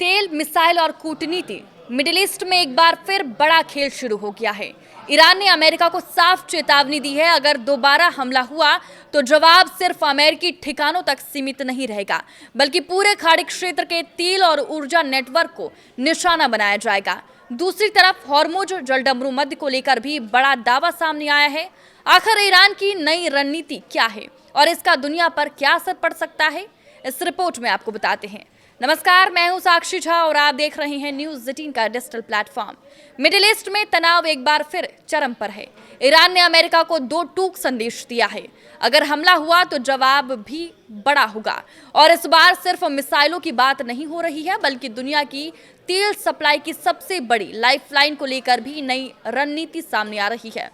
तेल, मिसाइल और कूटनीति। मिडिल ईस्ट में एक बार फिर बड़ा खेल शुरू हो गया है। ईरान ने अमेरिका को साफ चेतावनी दी है, अगर दोबारा हमला हुआ तो जवाब सिर्फ अमेरिकी ठिकानों तक सीमित नहीं रहेगा, बल्कि पूरे खाड़ी क्षेत्र के तेल और ऊर्जा नेटवर्क को निशाना बनाया जाएगा। दूसरी तरफ हॉर्मुज जलडमरू मध्य को लेकर भी बड़ा दावा सामने आया है। आखिर ईरान की नई रणनीति क्या है और इसका दुनिया पर क्या असर पड़ सकता है, इस रिपोर्ट में आपको बताते हैं। नमस्कार, मैं हूं साक्षी झा और आप देख रहे हैं न्यूज़ 18 का डिजिटल प्लेटफॉर्म। मिडिल ईस्ट में तनाव एक बार फिर चरम पर है। ईरान ने अमेरिका को दो टूक संदेश दिया है, अगर हमला हुआ तो जवाब भी बड़ा होगा। और इस बार सिर्फ मिसाइलों की बात नहीं हो रही है, बल्कि दुनिया की तेल सप्लाई की सबसे बड़ी लाइफलाइन को लेकर भी नई रणनीति सामने आ रही है।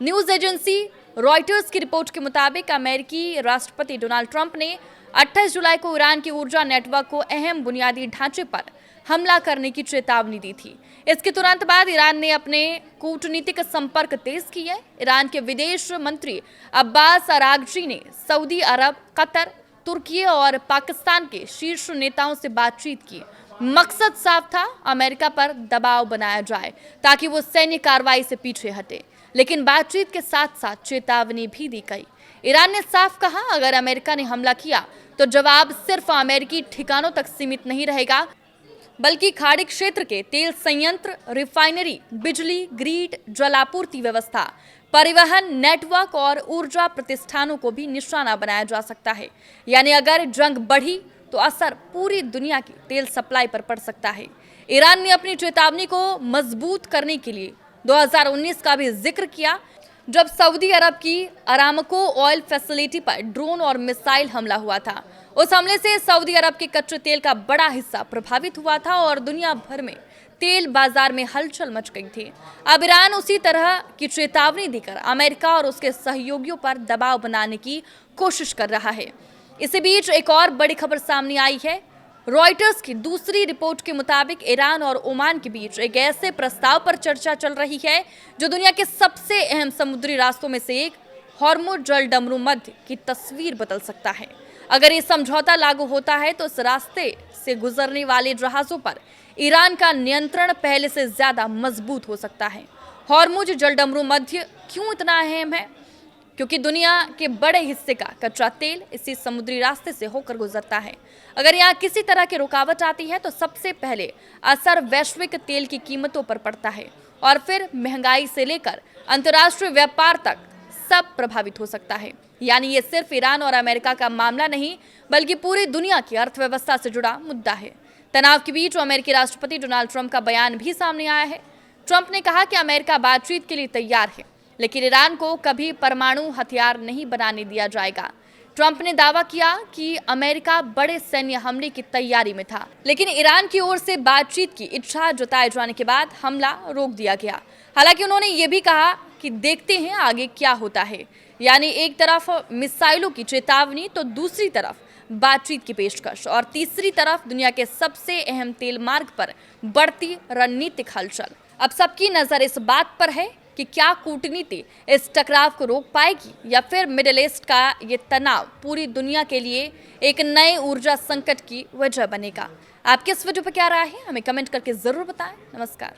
न्यूज एजेंसी रॉयटर्स की रिपोर्ट के मुताबिक अमेरिकी राष्ट्रपति डोनाल्ड ट्रंप ने 28 जुलाई को ईरान की ऊर्जा नेटवर्क को अहम बुनियादी ढांचे पर हमला करने की चेतावनी दी थी। इसके तुरंत बाद ईरान ने अपने कूटनीतिक संपर्क तेज किए। ईरान के विदेश मंत्री अब्बास अरागची ने सऊदी अरब, कतर, तुर्की और पाकिस्तान के शीर्ष नेताओं से बातचीत की। मकसद साफ था, अमेरिका पर दबाव बनाया जाए ताकि वो सैन्य कार्रवाई से पीछे हटे। लेकिन बातचीत के साथ साथ चेतावनी भी दी गई। ईरान ने साफ कहा, अगर अमेरिका ने हमला किया तो जवाब सिर्फ अमेरिकी ठिकानों तक सीमित नहीं रहेगा, बल्कि खाड़ी क्षेत्र के तेल संयंत्र, रिफाइनरी, बिजली ग्रिड, जलापूर्ति व्यवस्था, परिवहन नेटवर्क और ऊर्जा प्रतिष्ठानों को भी निशाना बनाया जा सकता है। यानी अगर जंग बढ़ी तो असर पूरी दुनिया की तेल सप्लाई पर पड़ सकता है। ईरान ने अपनी चेतावनी को मजबूत करने के लिए 2019 का भी जिक्र किया, जब सऊदी अरब की अरामको ऑयल फैसिलिटी पर ड्रोन और मिसाइल हमला हुआ था। उस हमले से सऊदी अरब के कच्चे तेल का बड़ा हिस्सा प्रभावित हुआ था और दुनिया भर में तेल बाजार में हलचल मच गई थी। अब ईरान उसी तरह की चेतावनी देकर अमेरिका और उसके सहयोगियों पर दबाव बनाने की कोशिश कर रहा है। इसी बीच एक और बड़ी खबर सामने आई है। रॉयटर्स की दूसरी रिपोर्ट के मुताबिक ईरान और ओमान के बीच एक ऐसे प्रस्ताव पर चर्चा चल रही है जो दुनिया के सबसे अहम समुद्री रास्तों में से एक हॉर्मुज जलडमरू मध्य की तस्वीर बदल सकता है। अगर ये समझौता लागू होता है तो इस रास्ते से गुजरने वाले जहाजों पर ईरान का नियंत्रण पहले से ज्यादा मजबूत हो सकता है। हॉर्मुज जलडमरू मध्य क्यों इतना अहम है? क्योंकि दुनिया के बड़े हिस्से का कच्चा तेल इसी समुद्री रास्ते से होकर गुजरता है। अगर यहाँ किसी तरह की रुकावट आती है तो सबसे पहले असर वैश्विक तेल की कीमतों पर पड़ता है और फिर महंगाई से लेकर अंतर्राष्ट्रीय व्यापार तक सब प्रभावित हो सकता है। यानी ये सिर्फ ईरान और अमेरिका का मामला नहीं, बल्कि पूरी दुनिया की अर्थव्यवस्था से जुड़ा मुद्दा है। तनाव के बीच अमेरिकी राष्ट्रपति डोनाल्ड ट्रंप का बयान भी सामने आया है। ट्रंप ने कहा कि अमेरिका बातचीत के लिए तैयार है, लेकिन ईरान को कभी परमाणु हथियार नहीं बनाने दिया जाएगा। ट्रंप ने दावा किया कि अमेरिका बड़े सैन्य हमले की तैयारी में था, लेकिन ईरान की ओर से बातचीत की इच्छा जताए जाने के बाद हमला रोक दिया गया। हालांकि उन्होंने ये भी कहा कि देखते हैं आगे क्या होता है। यानी एक तरफ मिसाइलों की चेतावनी तो दूसरी तरफ बातचीत की पेशकश और तीसरी तरफ दुनिया के सबसे अहम तेल मार्ग पर बढ़ती रणनीतिक हलचल। अब सबकी नजर इस बात पर है कि क्या कूटनीति इस टकराव को रोक पाएगी या फिर मिडिल ईस्ट का ये तनाव पूरी दुनिया के लिए एक नए ऊर्जा संकट की वजह बनेगा। आपकी इस वीडियो पर क्या राय है, हमें कमेंट करके जरूर बताएं। नमस्कार।